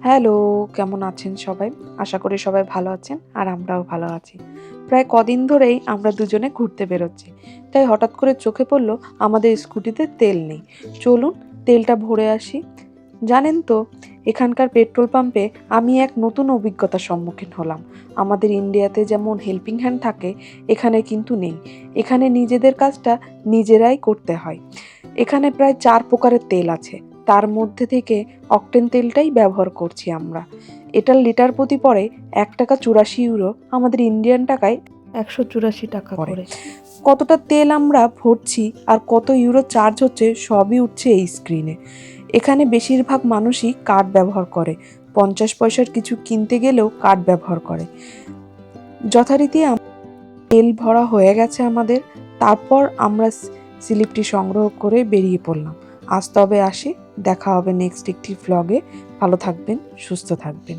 Hello, কেমন আছেন সবাই? আশা করি সবাই ভালো আছেন আর আমরাও ভালো আছি। প্রায় কদিন ধরেই আমরা দুজনে ঘুরতে বেরোচ্ছি। তাই হঠাৎ করে চোখে পড়ল আমাদের স্কুটিতে তেল নেই। চলুন তেলটা ভরে আসি। জানেন তো, এখানকার পেট্রোল পাম্পে আমি এক নতুন অভিজ্ঞতার সম্মুখীন হলাম। আমাদের ইন্ডিয়াতে যেমন হেল্পিং হ্যান্ড থাকে, এখানে কিন্তু নেই। এখানে নিজেদের কাজটা নিজেরাই করতে হয়। এখানে প্রায় ৪ প্রকারের তেল আছে। তার মধ্যে থেকে অকটেন তেলটাই ব্যবহার করছি আমরা। এটার লিটার প্রতি পড়ে ৳১.৮৪, আমাদের ইন্ডিয়ান টাকায় ৳১৮৪ করে। কতটা তেল আমরা ভরছি আর কত ইউরো চার্জ হচ্ছে সবই উঠছে এই স্ক্রিনে। এখানে বেশিরভাগ মানুষই কার্ড ব্যবহার করে। ৫০ পয়সার কিছু কিনতে গেলেও কার্ড ব্যবহার করে। যথারীতি তেল ভরা হয়ে গেছে আমাদের। তারপর আমরা স্লিপটি সংগ্রহ করে বেরিয়ে পড়লাম। আজ তবে আসি, দেখা হবে নেক্সট একটি ভ্লগে। ভালো থাকবেন, সুস্থ থাকবেন।